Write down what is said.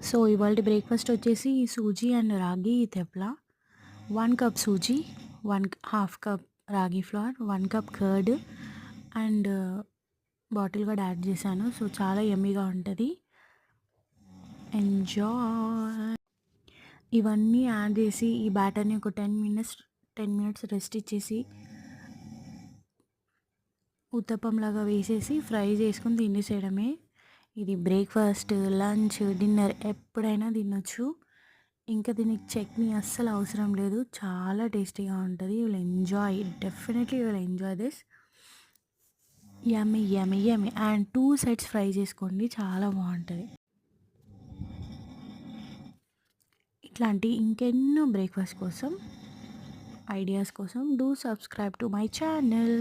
So ఇవాల్టి breakfast వచ్చేసి suji and రాగి తెప్ల. 1 కప్ సూజీ, 1/2 కప్ రాగి floor, 1 cup curd and bottle కూడా యాడ్ చేశాను. సో చాలా యమ్మీగా ఉంటది. ఎంజాయ్. ఇవన్నీ యాడ్ చేసి ఈ బ్యాటర్‌ని ఒక 10 మినిట్స్ రెస్ట్ ఇచ్చేసి ఉత్తప్పంలాగా వేసేసి ఫ్రై చేసుకొని తినేసేయడమే. ఇది బ్రేక్‌ఫాస్ట్, లంచ్, డిన్నర్ ఎప్పుడైనా తినొచ్చు. ఇంకా దీనికి చట్నీ అస్సలు అవసరం లేదు. చాలా టేస్టీగా ఉంటది. You will enjoy. Definitely you will enjoy this. Yummy, yummy, yummy. And 2 sides fry చేసుకోండి. చాలా బావుంటది. ఇట్లాంటి ఇంకెన్నో బ్రేక్‌ఫాస్ట్ కోసం, ఐడియాస్ కోసం do subscribe to my channel.